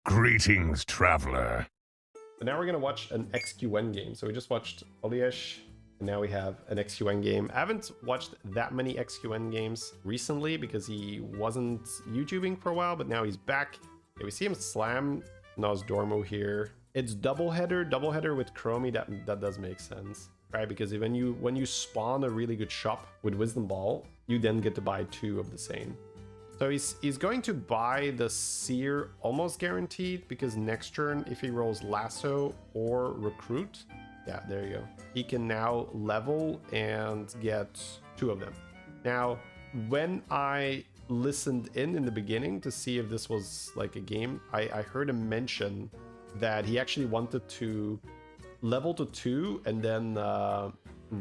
Greetings, traveler. So now we're gonna watch an XQN game. So we just watched Oliesh, and now we have an XQN game. I haven't watched that many XQN games recently because he wasn't YouTubing for a while, but now he's back. Okay, we see him slam Nosdormu here. It's doubleheader with Chromie. That does make sense, right? Because when you spawn a really good shop with Wisdom Ball, you then get to buy 2 of the same. So he's going to buy the Seer almost guaranteed, because next turn, if he rolls Lasso or Recruit, yeah, there you go. He can now level and get 2 of them. Now, when I listened in the beginning to see if this was like a game, I heard him mention that he actually wanted to level to 2 and then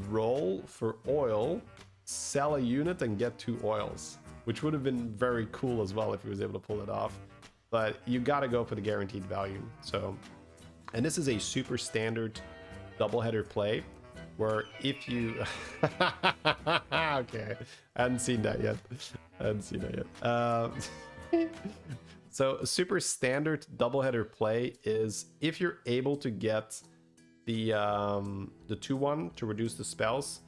roll for oil, sell a unit and get 2 oils. Which would have been very cool as well if he was able to pull it off. But you got to go for the guaranteed value. So, and this is a super standard doubleheader play where if you... okay, I hadn't seen that yet. So a super standard doubleheader play is if you're able to get the 2-1 to reduce the spells,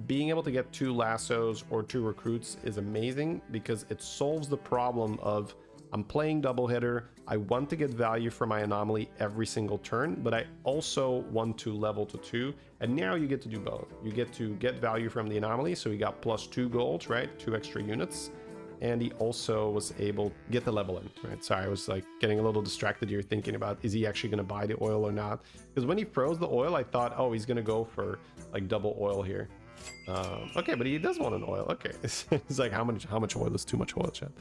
being able to get 2 lassos or 2 recruits is amazing, because it solves the problem of I'm playing doubleheader, I want to get value for my anomaly every single turn, but I also want to level to 2, and now you get to do both. You get to get value from the anomaly, so he got plus 2 gold, right? 2 extra units, and he also was able to get the level in, right? Sorry, I was like getting a little distracted here thinking about, is he actually going to buy the oil or not? Because when he froze the oil, I thought, oh, he's going to go for like double oil here. Okay, but he does want an oil. Okay, it's like how much oil is too much oil, chat.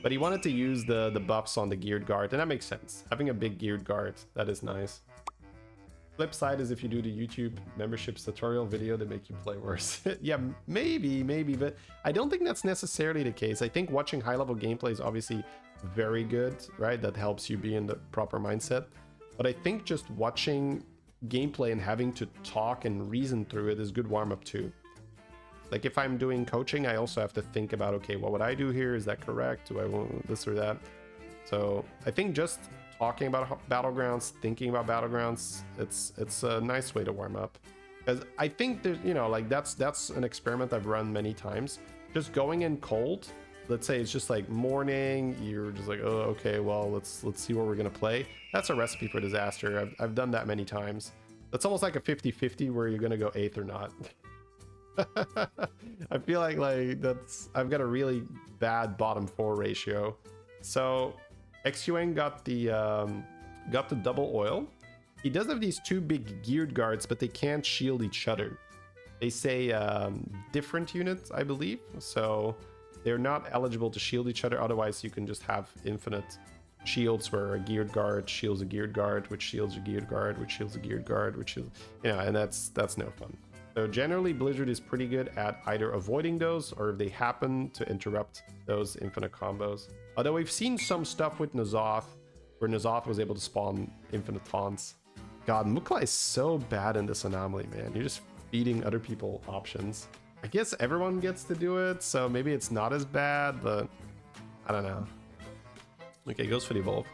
But he wanted to use the buffs on the geared guard, and that makes sense. Having a big geared guard, that is nice. Flip side is if you do the YouTube memberships tutorial video, they make you play worse. Yeah, maybe, but I don't think that's necessarily the case. I think watching high level gameplay is obviously very good, right? That helps you be in the proper mindset. But I think just watching gameplay and having to talk and reason through it is good warm-up too. Like if I'm doing coaching, I also have to think about, okay, what would I do here? Is that correct? Do I want this or that? So I think just talking about Battlegrounds, thinking about Battlegrounds, it's a nice way to warm up. Because I think there's, you know, like that's an experiment I've run many times. Just going in cold, let's say it's just like morning, you're just like, oh, okay, well, let's see what we're gonna play. That's a recipe for disaster. I've done that many times. That's almost like a 50-50 where you're gonna go 8th or not. I feel like I've got a really bad bottom 4 ratio. So XQN got the double oil. He does have these 2 big geared guards, but they can't shield each other. They say different units, I believe. So they're not eligible to shield each other. Otherwise, you can just have infinite shields where a geared guard shields a geared guard, which shields a geared guard, which shields a geared guard, which is, you know, and that's no fun. So generally, Blizzard is pretty good at either avoiding those, or if they happen to interrupt those infinite combos. Although we've seen some stuff with N'Zoth, where N'Zoth was able to spawn infinite taunts. God, Mukla is so bad in this anomaly, man. You're just feeding other people options. I guess everyone gets to do it, so maybe it's not as bad, but I don't know. Okay, he goes for the evolve.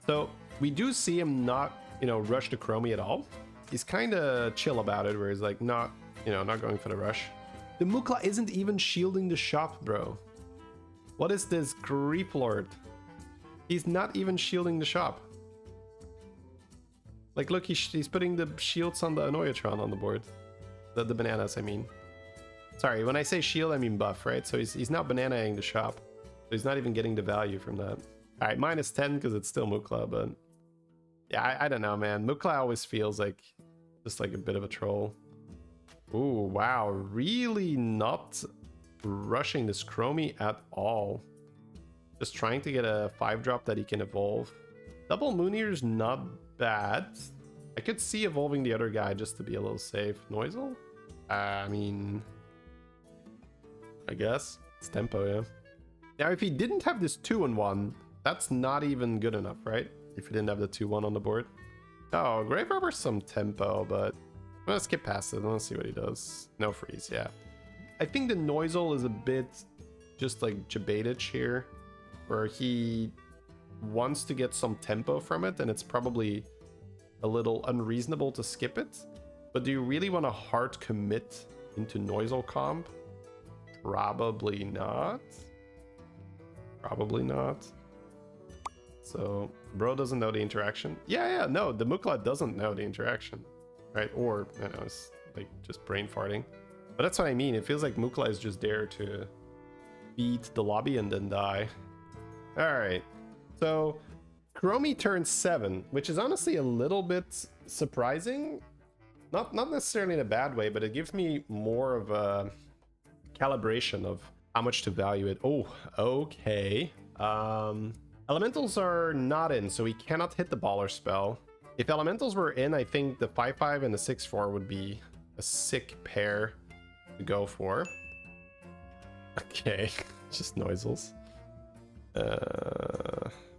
So we do see him not, you know, rush the Chromie at all. He's kind of chill about it, where he's like not going for the rush. The Mukla isn't even shielding the shop, bro. What is this Grief Lord? He's not even shielding the shop. Like, look, he's putting the shields on the Annoyatron on the board. The bananas, I mean. Sorry, when I say shield, I mean buff, right? So he's not bananaing the shop. So he's not even getting the value from that. All right, -10 because it's still Mukla, but yeah, I don't know, man. Mukla always feels like just like a bit of a troll. Ooh, wow, really not rushing this Chromie at all. Just trying to get a 5-drop that he can evolve. Double Moonier's not bad. I could see evolving the other guy just to be a little safe. Noisel? I mean, I guess it's tempo, yeah. Now, if he didn't have this 2-in-1, that's not even good enough, right? If he didn't have the 2-1 on the board. Oh, Grave Robber's some tempo, but I'm gonna skip past it. I want to see what he does. No freeze, yeah. I think the Noisel is a bit just like Jabadich here, where he wants to get some tempo from it, then it's probably a little unreasonable to skip it. But do you really want to hard commit into Noisel comp? Probably not. Probably not. So, bro doesn't know the interaction. Yeah, no, the Mukla doesn't know the interaction, right? Or, I don't know, it's like just brain farting. But that's what I mean. It feels like Mukla is just there to beat the lobby and then die. All right. So, Chromie turns 7, which is honestly a little bit surprising. Not necessarily in a bad way, but it gives me more of a calibration of how much to value it. Oh, okay. Elementals are not in, so we cannot hit the baller spell. If elementals were in, I think the 5/5 and the 6/4 would be a sick pair to go for. Okay, just Noisels.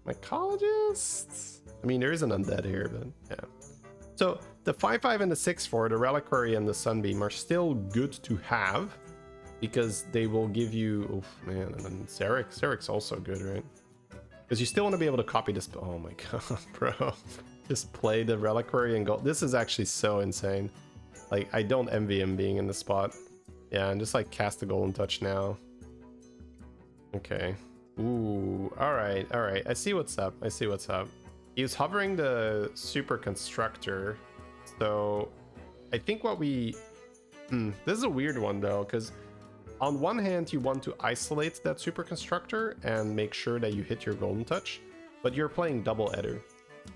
Mycologists? I mean, there is an undead here, but yeah. So the 5/5 and the 6/4, the Reliquary and the Sunbeam are still good to have because they will give you, oh man, and then Xeric's also good, right? Because you still want to be able to copy this. Oh my god, bro. Just play the Reliquary and go. This is actually so insane. Like, I don't envy him being in the spot. Yeah, and just like cast the Golden Touch now. Okay. Ooh, alright. I see what's up. He was hovering the Super Constructor. So I think what we... this is a weird one though, because on one hand, you want to isolate that Super Constructor and make sure that you hit your Golden Touch, but you're playing double Eder.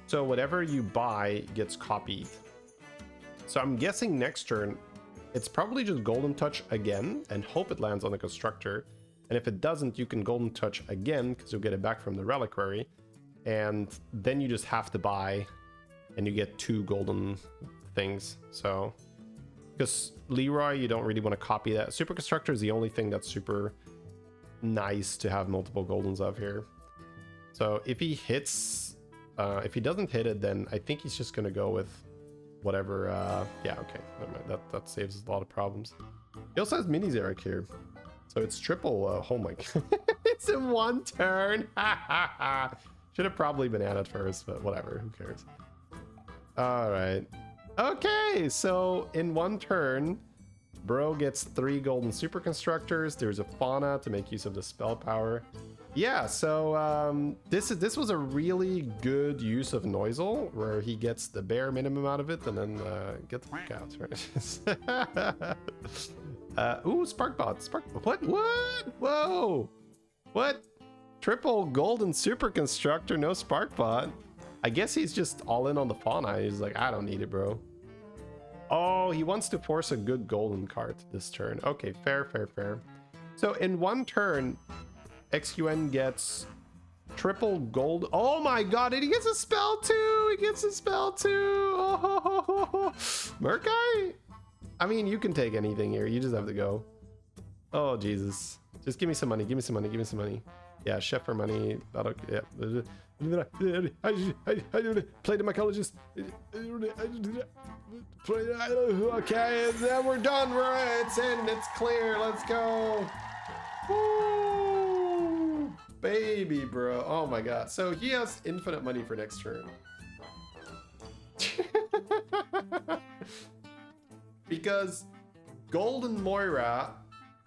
So whatever you buy gets copied. So I'm guessing next turn, it's probably just Golden Touch again and hope it lands on the Constructor. And if it doesn't, you can Golden Touch again because you'll get it back from the Reliquary. And then you just have to buy and you get 2 golden things. So... because Leroy, you don't really want to copy that. Super Constructor is the only thing that's super nice to have multiple Goldens of here. So if he hits, if he doesn't hit it, then I think he's just going to go with whatever. Yeah, okay. Never mind. That saves a lot of problems. He also has Mini Xeric here. So it's triple. Oh my god. It's in 1 turn. Should have probably banana at first, but whatever. Who cares? All right. Okay, so in 1 turn, bro gets 3 golden Super Constructors. There's a fauna to make use of the spell power. Yeah, so this was a really good use of Noisel, where he gets the bare minimum out of it and then get the fuck out, right? Ooh, Sparkbot. What? Whoa! What? Triple golden Super Constructor, no Sparkbot. I guess he's just all in on the fauna. He's like, I don't need it, bro. Oh, he wants to force a good golden card this turn. Okay, fair. So in 1 turn, XQN gets triple gold. Oh my god, and he gets a spell too! Oh, Murkai? I mean, you can take anything here. You just have to go. Oh, Jesus. Just give me some money. Give me some money. Yeah, chef for money. That'll, yeah. Play the mycologist. Okay, and then we're done. It's in. It's clear. Let's go. Woo! Baby, bro. Oh my god. So he has infinite money for next turn. Because Golden Moira,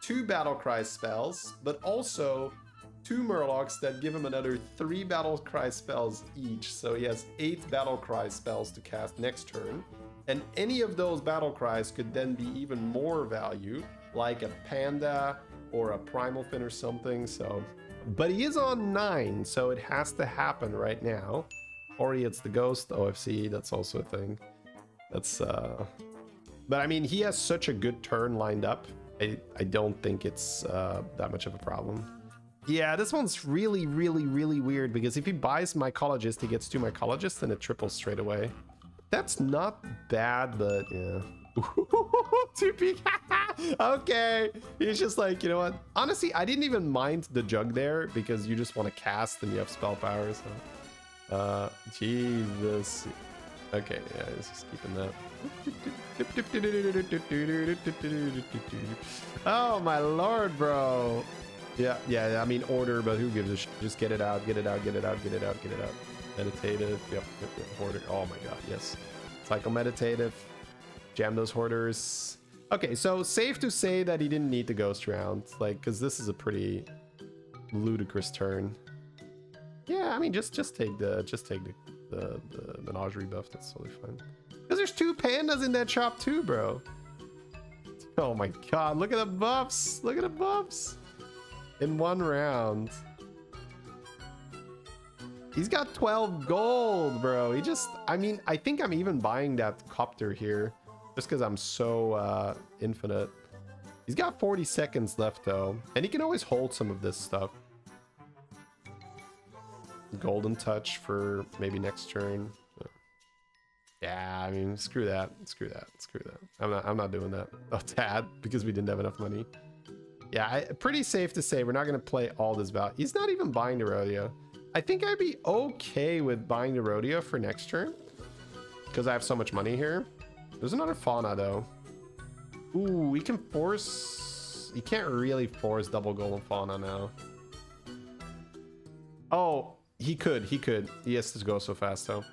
2 Battlecry spells, but also 2 Murlocs that give him another 3 Battlecry spells each. So he has 8 Battlecry spells to cast next turn. And any of those Battlecries could then be even more value, like a Panda or a Primal Fin or something. So, but he is on 9, so it has to happen right now. Or he hits the Ghost OFC, that's also a thing. That's, but I mean, he has such a good turn lined up. I don't think it's that much of a problem. Yeah, this one's really weird because if he buys Mycologist, he gets 2 Mycologists and it triples straight away. That's not bad, but yeah. 2 peak. Okay. He's just like, you know what? Honestly, I didn't even mind the jug there because you just want to cast and you have spell power. So, Jesus. Okay, yeah, it's just keeping that. Oh my lord, bro. Yeah. I mean, order, but who gives a shit? Just get it out, get it out, get it out, get it out, get it out. Meditative. Yep. Hoarder. Oh my god, yes. Cycle meditative. Jam those hoarders. Okay, so safe to say that he didn't need the ghost round, like, because this is a pretty ludicrous turn. Yeah, I mean, just take the menagerie buff. That's totally fine. Because there's 2 pandas in that shop too, bro. Oh my god, look at the buffs. Look at the buffs. In 1 round. He's got 12 gold, bro. He just, I mean, I think I'm even buying that copter here just because I'm so infinite. He's got 40 seconds left though, and he can always hold some of this stuff. Golden touch for maybe next turn. Yeah, I mean, screw that. I'm not doing that. Oh, Tad, because we didn't have enough money. Yeah, pretty safe to say we're not gonna play all this value. He's not even buying the rodeo. I think I'd be okay with buying the rodeo for next turn because I have so much money here. There's another fauna though. Ooh, we can force. You can't really force double golden fauna now. Oh, he could. He has to go so fast though.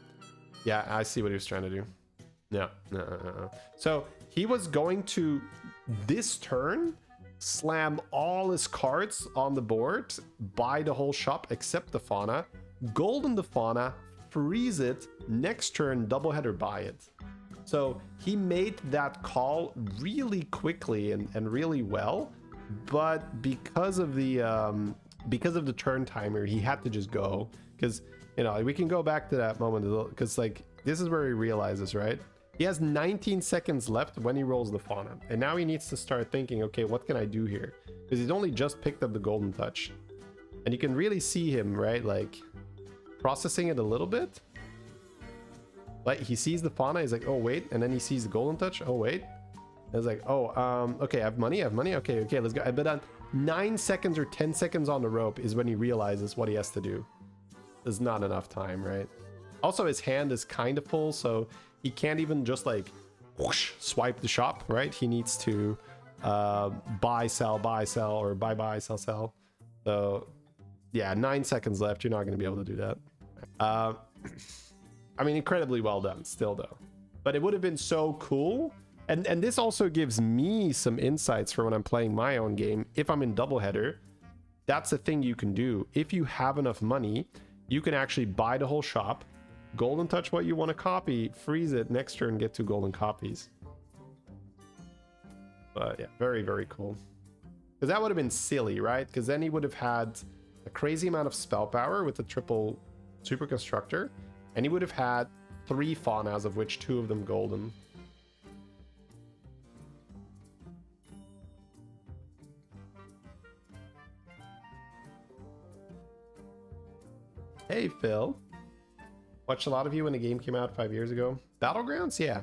Yeah, I see what he was trying to do. No. So he was going to this turn slam all his cards on the board, buy the whole shop except the fauna, golden the fauna, freeze it, next turn doubleheader buy it. So he made that call really quickly and really well, but because of the turn timer, he had to just go. Because, you know, we can go back to that moment because, like, this is where he realizes, right? He has 19 seconds left when he rolls the fauna, and now he needs to start thinking, okay, what can I do here? Because he's only just picked up the golden touch, and you can really see him, right, like processing it a little bit. Like, he sees the fauna, he's like, oh wait, and then he sees the golden touch, oh wait, and it's like, oh, okay, I have money, okay, let's go. But 9 seconds or 10 seconds on the rope is when he realizes what he has to do. There's not enough time, right? Also, his hand is kind of full, so he can't even just like whoosh, swipe the shop, right? He needs to buy, sell, or buy, sell. So yeah, 9 seconds left. You're not going to be able to do that. I mean, incredibly well done still though. But it would have been so cool. And this also gives me some insights for when I'm playing my own game. If I'm in doubleheader, that's the thing you can do. If you have enough money, you can actually buy the whole shop, golden touch what you want to copy, freeze it, next turn get 2 golden copies. But yeah, very, very cool. Because that would have been silly, right? Because then he would have had a crazy amount of spell power with the triple Super Constructor, and he would have had 3 faunas, of which 2 of them golden. Hey, Phil. Watched a lot of you when the game came out 5 years ago. Battlegrounds? Yeah.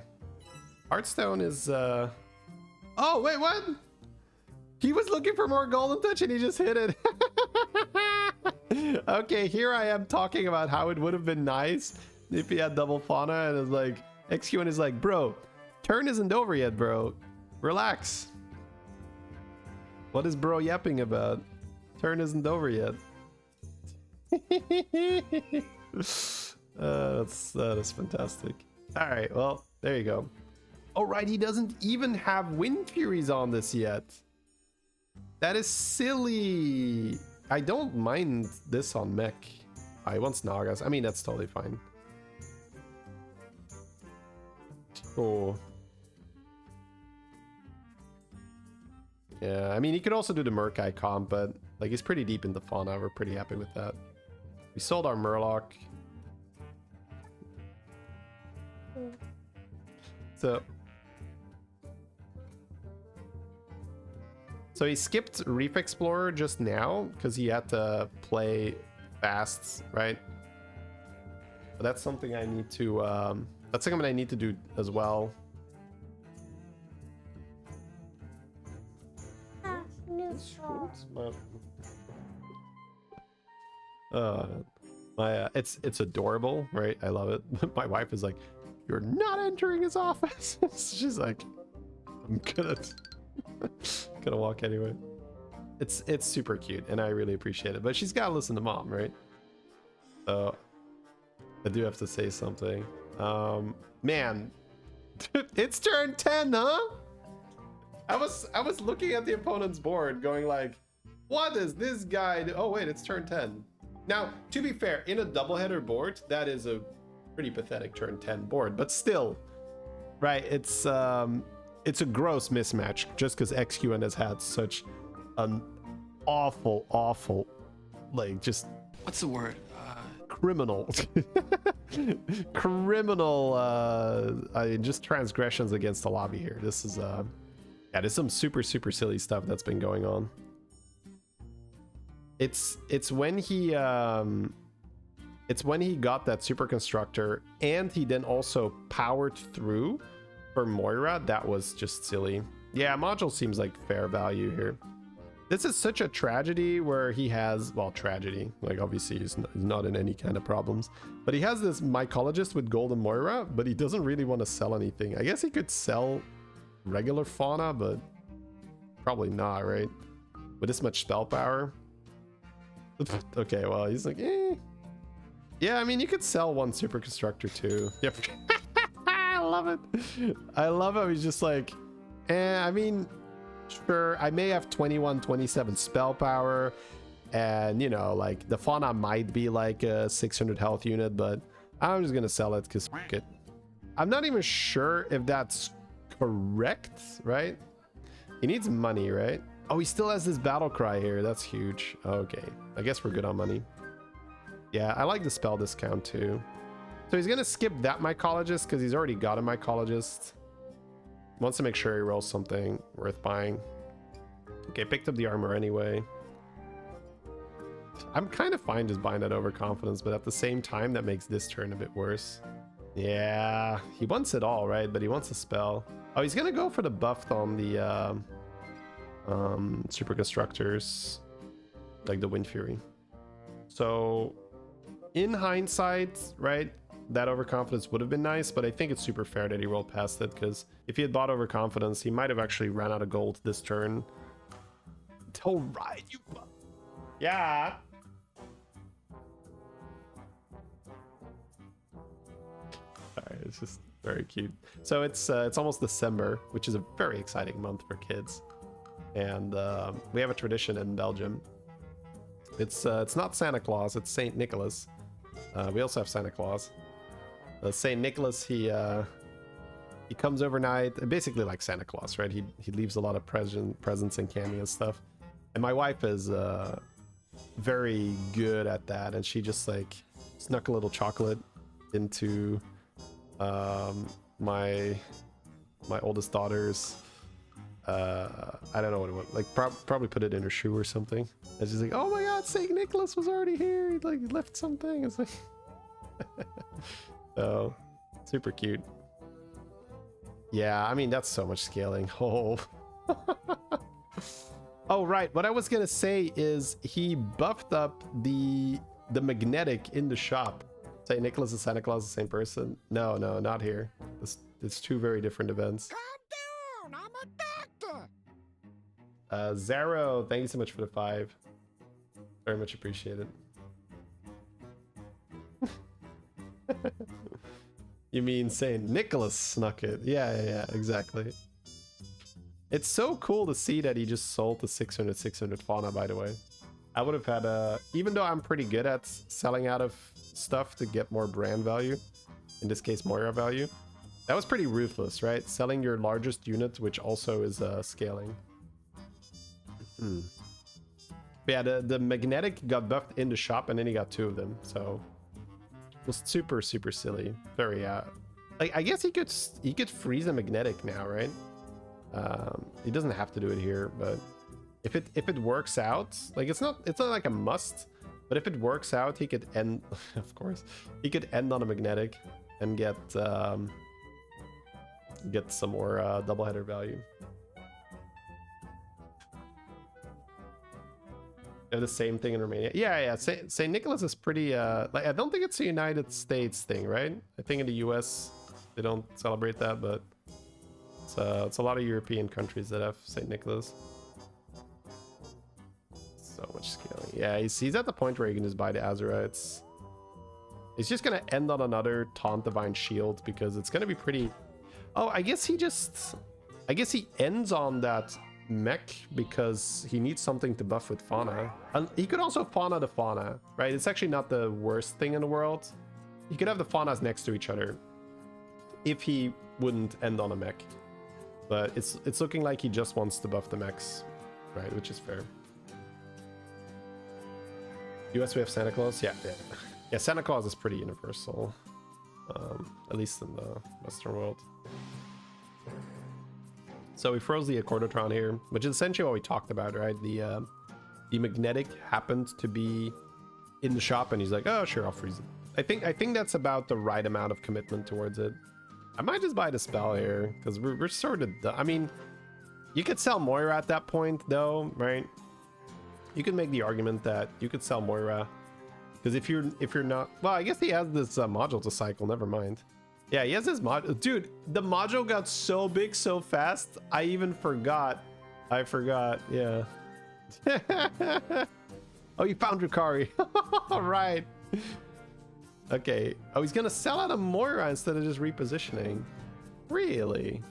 Hearthstone is, Oh, wait, what? He was looking for more golden touch and he just hit it. Okay, here I am talking about how it would have been nice if he had double fauna, and it's like, XQN is like, bro, turn isn't over yet, bro. Relax. What is bro yapping about? Turn isn't over yet. That is fantastic. All right, well, there you go. Oh, right, he doesn't even have Wind Furies on this yet. That is silly. I don't mind this on mech. He wants Nagas. I mean, that's totally fine. Oh. Yeah, I mean, he could also do the Murkai comp, but like, he's pretty deep in the fauna. We're pretty happy with that. We sold our Murloc. So he skipped Reef Explorer just now because he had to play fast, right? But that's something I need to that's something I need to do as well. It's adorable, right? I love it. My wife is like, "You're not entering his office." She's like, "I'm gonna walk anyway." It's super cute, and I really appreciate it. But she's got to listen to mom, right? So I do have to say something. Man, it's turn 10, huh? I was looking at the opponent's board, going like, what is this guy do? Oh wait, it's turn 10. Now, to be fair, in a doubleheader board, that is a pretty pathetic turn 10 board, but still, right? It's a gross mismatch just because XQN has had such an awful, like, just what's the word? Criminal just transgressions against the lobby here. This is yeah, there's some super silly stuff that's been going on. It's when he got that super constructor and he then also powered through for Moira. That was just silly. Yeah, module seems like fair value here. This is such a tragedy where he has, well, tragedy, like obviously he's not in any kind of problems, but he has this mycologist with Golden Moira, but he doesn't really want to sell anything. I guess he could sell regular fauna, but probably not, right? With this much spell power. Okay, well, he's like, eh. Yeah, I mean, you could sell one super constructor too. Yep. I love it. I love how he's just like, I mean, sure, I may have 27 spell power, and you know, like the fauna might be like a 600 health unit, but I'm just gonna sell it because fuck it. I'm not even sure if that's correct, right? He needs money, right? Oh, he still has this battle cry here. That's huge. Okay, I guess we're good on money. Yeah, I like the spell discount too. So he's gonna skip that mycologist because he's already got a mycologist. Wants to make sure he rolls something worth buying. Okay, picked up the armor anyway. I'm kind of fine just buying that overconfidence, but at the same time, that makes this turn a bit worse. Yeah, he wants it all, right? But he wants a spell. Oh, he's gonna go for the buff on the super constructors, like the Wind Fury. So, in hindsight, right? That overconfidence would have been nice, but I think it's super fair that he rolled past it, because if he had bought overconfidence, he might have actually ran out of gold this turn. All right, you. Yeah. Alright, it's just very cute. So it's almost December, which is a very exciting month for kids, and we have a tradition in Belgium. It's not Santa Claus, it's Saint Nicholas. We also have Santa Claus. Saint Nicholas, he comes overnight, basically like Santa Claus, right? He leaves a lot of presents and candy and stuff. And my wife is very good at that, and she just like snuck a little chocolate into my oldest daughter's I don't know what it was, like probably put it in her shoe or something. And she's like, oh my god, Saint Nicholas was already here, he like left something. It's like so super cute. Yeah, I mean, that's so much scaling. Oh. Oh right, what I was gonna say is he buffed up the magnetic in the shop. Saint Nicholas and Santa Claus the same person? No, not here. It's two very different events. Calm down, I'm a doctor. Zaro, thank you so much for the 5. Very much appreciated. You mean Saint Nicholas snuck it? Yeah, exactly. It's so cool to see that he just sold the 600 fauna, by the way. I would have had even though I'm pretty good at selling out of stuff to get more brand value, in this case Moira value, that was pretty ruthless, right? Selling your largest unit, which also is scaling. Yeah, the magnetic got buffed in the shop, and then he got 2 of them, so it was super silly. Very like, I guess he could freeze a magnetic now, right? He doesn't have to do it here, but if it works out, like it's not like a must, but if it works out, he could end of course he could end on a magnetic and get some more doubleheader value. They have the same thing in Romania. Yeah, St. Nicholas is pretty like, I don't think it's a United States thing, right? I think in the US they don't celebrate that, but it's a lot of European countries that have St. Nicholas. So much scaling. Yeah, he's at the point where he can just buy the Azura. It's just gonna end on another Taunt Divine Shield because it's gonna be pretty. Oh, I guess he ends on that mech because he needs something to buff with Fauna. And he could also Fauna the Fauna, right? It's actually not the worst thing in the world. He could have the Faunas next to each other if he wouldn't end on a mech. But it's looking like he just wants to buff the mechs, right? Which is fair. US we have Santa Claus? Yeah. Yeah, Santa Claus is pretty universal. At least in the Western world. So we froze the Accordotron here, which is essentially what we talked about, right? The magnetic happened to be in the shop and he's like, oh sure, I'll freeze it. I think that's about the right amount of commitment towards it. I might just buy the spell here because we're sort of I mean, you could sell Moira at that point though, right? You could make the argument that you could sell Moira because if you're not, well, I guess he has this module to cycle. Never mind. Yeah, he has this module. Dude, the module got so big so fast. I even forgot. I forgot. Yeah. Oh, you found Rukari. All right. Okay. Oh, he's gonna sell out a Moira instead of just repositioning. Really?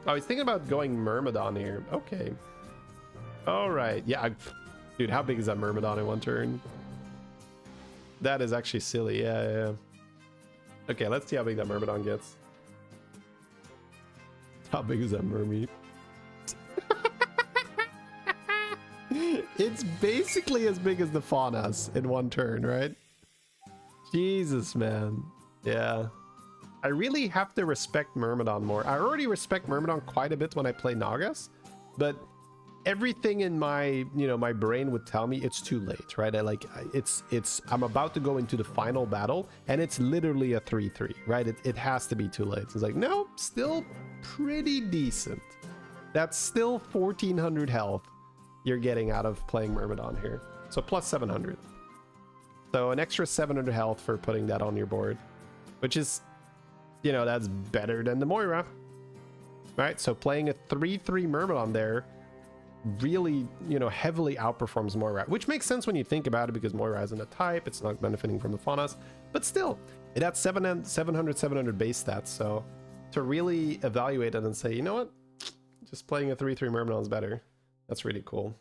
Oh, he's thinking about going Myrmidon here. Okay. All right. Yeah. Dude, how big is that Myrmidon in one turn? That is actually silly. Yeah. Okay, let's see how big that Myrmidon gets. How big is that Mermaid? It's basically as big as the Faunas in one turn, right? Jesus, man. Yeah. I really have to respect Myrmidon more. I already respect Myrmidon quite a bit when I play Nagas, but everything in my, my brain would tell me it's too late, right? I'm about to go into the final battle and it's literally a 3-3, right? It has to be too late. It's like, no, still pretty decent. That's still 1400 health you're getting out of playing Myrmidon here. So plus 700. So an extra 700 health for putting that on your board, which is, that's better than the Moira, right? So playing a 3-3 Myrmidon there really, heavily outperforms Moira, which makes sense when you think about it because Moira isn't a type, it's not benefiting from the Faunas, but still, it has 700 base stats, so to really evaluate it and say, you know what, just playing a 3-3 Myrmidon is better. That's really cool.